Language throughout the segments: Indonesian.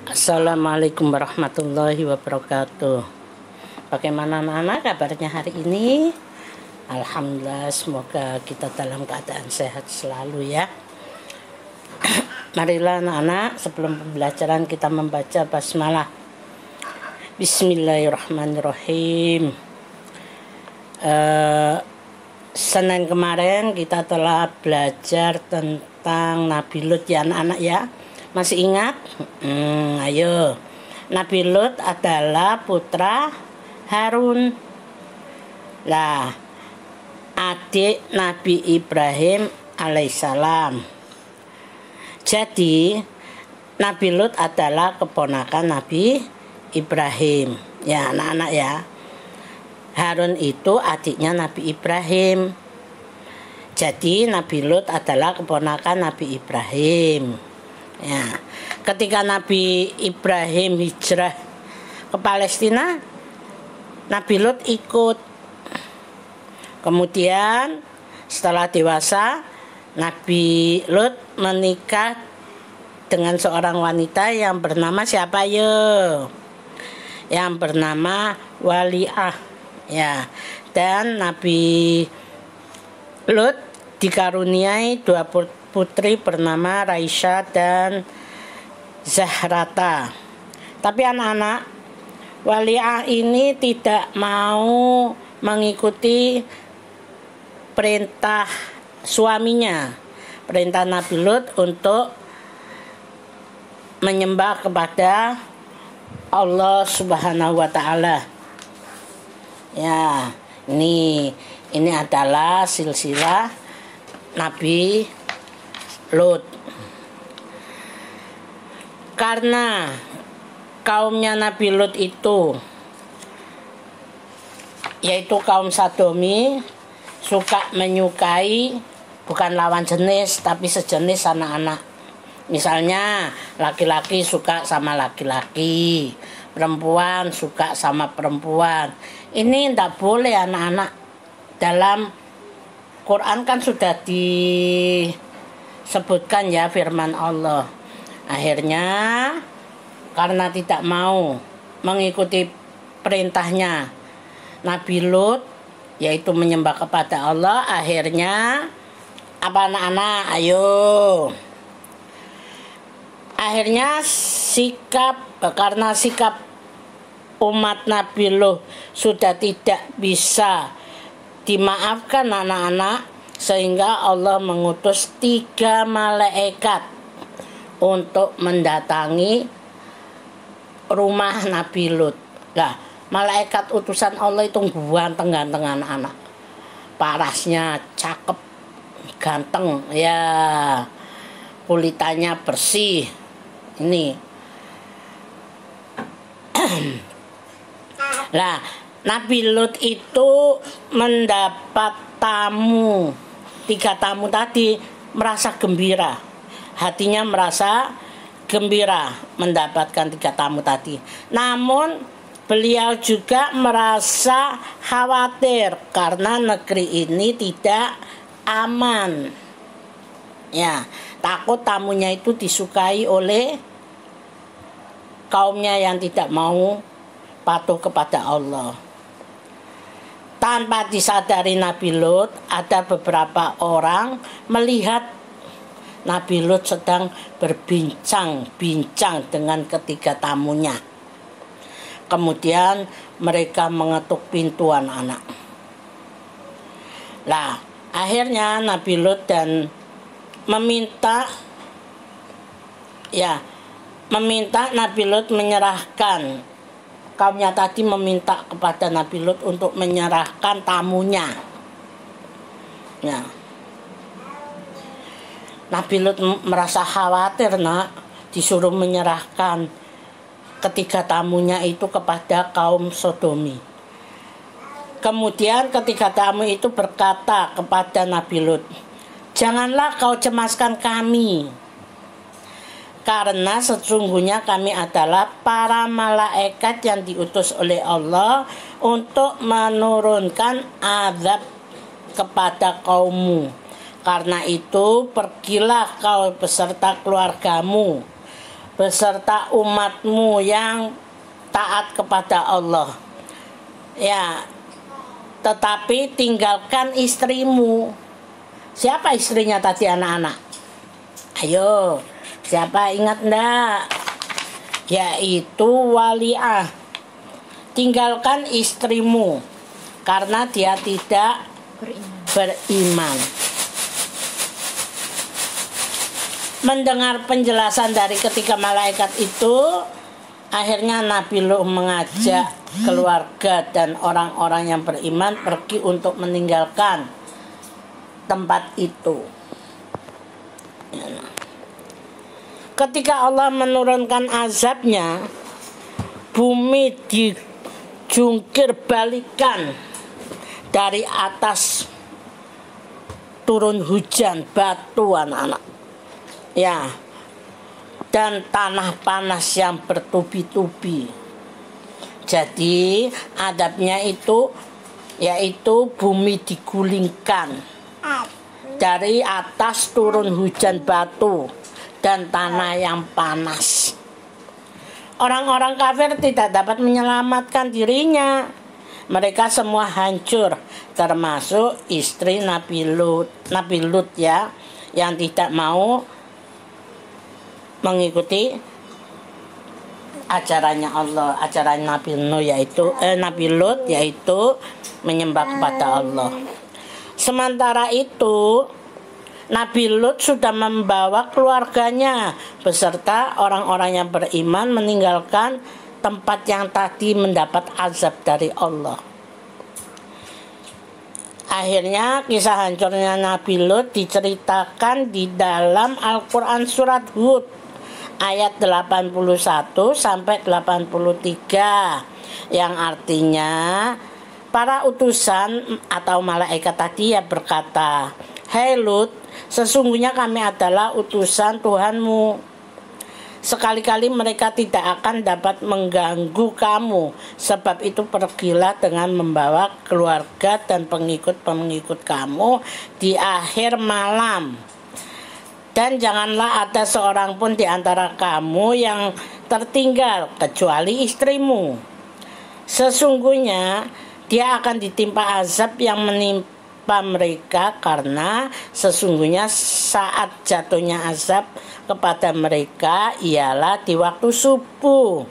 Assalamualaikum warahmatullahi wabarakatuh. Bagaimana anak-anak kabarnya hari ini? Alhamdulillah, semoga kita dalam keadaan sehat selalu ya. Marilah anak-anak, sebelum pembelajaran kita membaca basmalah. Bismillahirrahmanirrahim. Senin kemarin kita telah belajar tentang Nabi Lut ya anak-anak ya. Masih ingat? Ayo. Nabi Lut adalah putra Harun. Lah, adik Nabi Ibrahim alaihissalam. Jadi, Nabi Lut adalah keponakan Nabi Ibrahim. Ya, anak-anak ya. Harun itu adiknya Nabi Ibrahim. Jadi, Nabi Lut adalah keponakan Nabi Ibrahim. Ya, ketika Nabi Ibrahim hijrah ke Palestina, Nabi Lut ikut. Kemudian setelah dewasa, Nabi Lut menikah dengan seorang wanita yang bernama siapa yo? Yang bernama Waliah. Ya, dan Nabi Lut dikaruniai dua putri bernama Raisya dan Zahrata. Tapi anak-anak, Waliah ini tidak mau mengikuti perintah suaminya, perintah Nabi Lut untuk menyembah kepada Allah Subhanahu wa taala. Ya, ini adalah silsilah Nabi Lut. Karena kaumnya Nabi Lut itu, yaitu kaum Sadomi, suka menyukai bukan lawan jenis tapi sejenis anak-anak. Misalnya laki-laki suka sama laki-laki, perempuan suka sama perempuan. Ini tidak boleh anak-anak. Dalam Quran kan sudah disebutkan ya firman Allah. Akhirnya karena tidak mau mengikuti perintahnya Nabi Lut, yaitu menyembah kepada Allah, akhirnya apa anak-anak? Ayo. Akhirnya karena sikap umat Nabi Lut sudah tidak bisa dimaafkan anak-anak, sehingga Allah mengutus 3 malaikat untuk mendatangi rumah Nabi Lut. Nah, malaikat utusan Allah itu ganteng-ganteng anak-anak. Parasnya cakep, ganteng, ya, kulitannya bersih. Ini. Lah, Nabi Lut itu mendapat tamu. 3 tamu tadi merasa gembira. Hatinya merasa gembira mendapatkan 3 tamu tadi. Namun beliau juga merasa khawatir karena negeri ini tidak aman. Ya, takut tamunya itu disukai oleh kaumnya yang tidak mau patuh kepada Allah. Tanpa disadari Nabi Lut, ada beberapa orang melihat Nabi Lut sedang berbincang-bincang dengan ketiga tamunya. Kemudian mereka mengetuk pintu anak-anak. Lah, akhirnya Nabi Lut meminta Nabi Lut menyerahkan. Kaumnya tadi meminta kepada Nabi Lut untuk menyerahkan tamunya. Ya. Nabi Lut merasa khawatir disuruh menyerahkan ketiga tamunya itu kepada kaum Sodomi. Kemudian ketiga tamu itu berkata kepada Nabi Lut, "Janganlah kau cemaskan kami, karena sesungguhnya kami adalah para malaikat yang diutus oleh Allah untuk menurunkan azab kepada kaummu. Karena itu pergilah kau beserta keluargamu beserta umatmu yang taat kepada Allah. Ya, tetapi tinggalkan istrimu. Siapa istrinya tadi anak-anak? Ayo, siapa ingat enggak? Yaitu Wali'ah. Tinggalkan istrimu karena dia tidak beriman. Mendengar penjelasan dari ketiga malaikat itu, akhirnya Nabi Nuh mengajak keluarga dan orang-orang yang beriman pergi untuk meninggalkan tempat itu. Ketika Allah menurunkan azabnya, bumi dijungkir balikan dari atas, turun hujan batu anak-anak. Ya, dan tanah panas yang bertubi-tubi. Jadi adabnya itu yaitu bumi digulingkan, dari atas turun hujan batu dan tanah yang panas. Orang-orang kafir tidak dapat menyelamatkan dirinya. Mereka semua hancur, termasuk istri Nabi Lut ya, yang tidak mau mengikuti ajarannya Allah, ajaran Nabi Nuh Nabi Lut yaitu menyembah kepada Allah. Sementara itu Nabi Lut sudah membawa keluarganya beserta orang-orang yang beriman meninggalkan tempat yang tadi mendapat azab dari Allah. Akhirnya kisah hancurnya Nabi Lut diceritakan di dalam Al-Quran surat Hud ayat 81 sampai 83, yang artinya para utusan atau malaikat tadi ya berkata, "Hai Lut, sesungguhnya kami adalah utusan Tuhanmu. Sekali-kali mereka tidak akan dapat mengganggu kamu. Sebab itu pergilah dengan membawa keluarga dan pengikut-pengikut kamu di akhir malam. Dan janganlah ada seorang pun di antara kamu yang tertinggal kecuali istrimu. Sesungguhnya dia akan ditimpa azab yang menimpa mereka, karena sesungguhnya saat jatuhnya azab kepada mereka ialah di waktu subuh.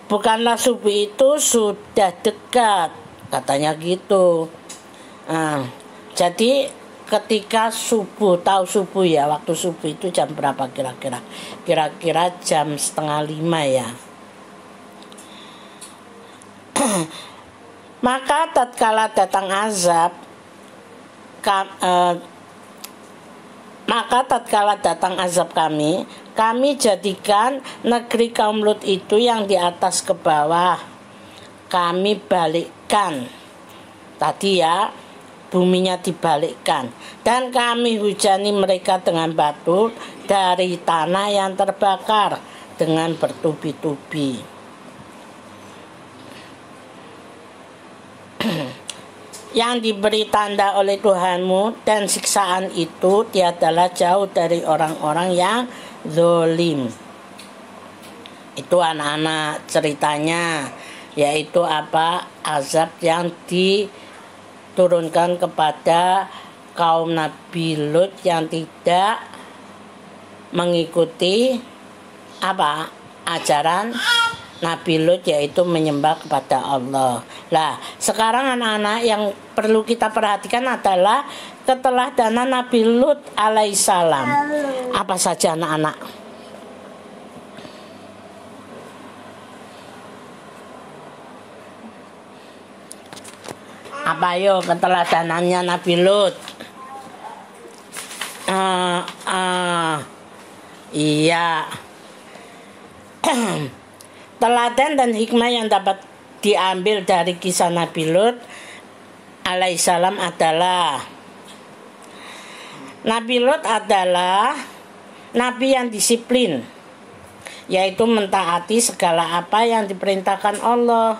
Bukanlah subuh itu sudah dekat," katanya gitu. Jadi ketika subuh, tahu subuh ya, waktu subuh itu jam berapa kira-kira? Kira-kira jam 4:30 ya. Maka tatkala datang azab, kami jadikan negeri kaum Lut itu yang di atas ke bawah. Kami balikkan. Tadi ya, buminya dibalikkan. Dan kami hujani mereka dengan batu dari tanah yang terbakar dengan bertubi-tubi. Yang diberi tanda oleh Tuhanmu, dan siksaan itu tiadalah jauh dari orang-orang yang zalim. Itu anak-anak ceritanya, yaitu apa? Azab yang diturunkan kepada kaum Nabi Lut yang tidak mengikuti apa? Ajaran Nabi Lut, yaitu menyembah kepada Allah. Lah, sekarang anak-anak yang perlu kita perhatikan adalah keteladanan Nabi Lut alaihissalam. Apa saja anak-anak? Apa yo keteladanannya Nabi Lut? Iya. Teladan dan hikmah yang dapat diambil dari kisah Nabi Lut alaihissalam adalah, Nabi Lut adalah nabi yang disiplin, yaitu mentaati segala apa yang diperintahkan Allah.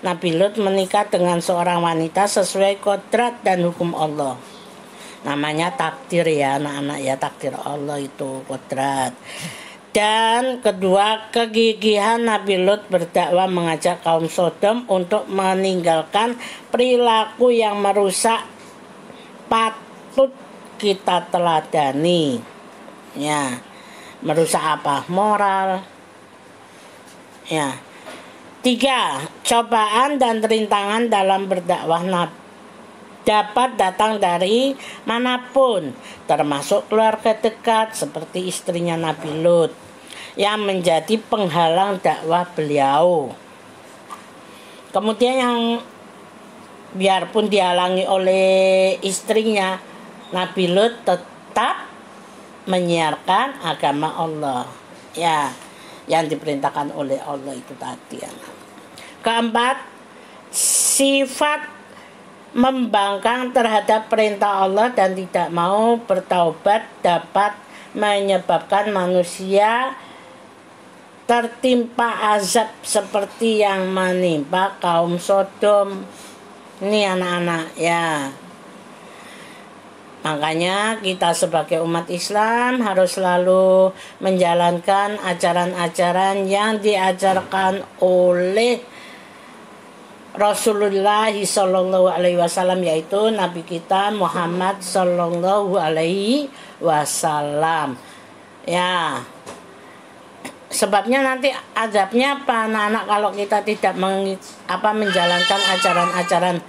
Nabi Lut menikah dengan seorang wanita sesuai kodrat dan hukum Allah. Namanya takdir ya anak-anak ya, takdir Allah itu kodrat. Dan kedua, kegigihan Nabi Lut berdakwah mengajak kaum Sodom untuk meninggalkan perilaku yang merusak patut kita teladani. Ya, merusak apa? Moral. Ya. 3. Cobaan dan rintangan dalam berdakwah dapat datang dari manapun, termasuk keluarga dekat seperti istrinya Nabi Lut yang menjadi penghalang dakwah beliau. Kemudian yang biarpun dihalangi oleh istrinya, Nabi Lut tetap menyiarkan agama Allah, ya, yang diperintahkan oleh Allah itu tadi. Keempat, sifat membangkang terhadap perintah Allah dan tidak mau bertaubat dapat menyebabkan manusia tertimpa azab seperti yang menimpa kaum Sodom. Ini anak-anak, ya. Makanya kita sebagai umat Islam harus selalu menjalankan ajaran-ajaran yang diajarkan oleh Rasulullah Sallallahu Alaihi Wasallam, yaitu Nabi kita Muhammad Sallallahu Alaihi Wasallam. Ya, sebabnya nanti azabnya apa anak-anak kalau kita tidak menjalankan ajaran-ajaran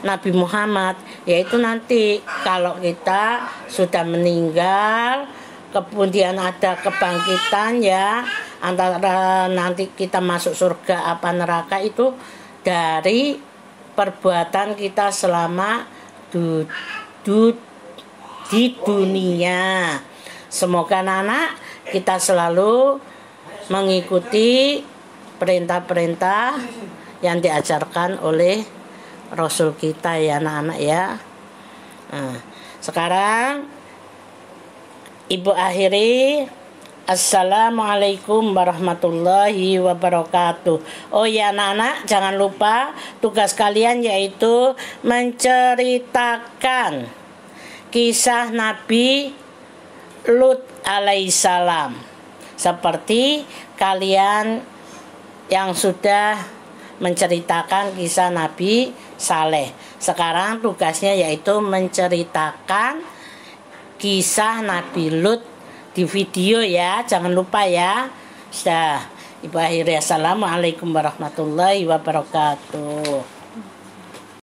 Nabi Muhammad, yaitu nanti kalau kita sudah meninggal kemudian ada kebangkitan, ya, antara nanti kita masuk surga apa neraka itu dari perbuatan kita selama di dunia. Semoga anak-anak kita selalu mengikuti perintah-perintah yang diajarkan oleh Rasul kita, ya anak-anak, ya. Nah, sekarang Ibu akhiri. Assalamualaikum warahmatullahi wabarakatuh. Oh ya anak-anak, jangan lupa tugas kalian yaitu menceritakan kisah Nabi Lut alaihissalam seperti kalian yang sudah menceritakan kisah Nabi Saleh. Sekarang tugasnya yaitu menceritakan kisah Nabi Lut di video, ya, jangan lupa, ya. Sudah, Ibu akhiri. Assalamualaikum warahmatullahi wabarakatuh.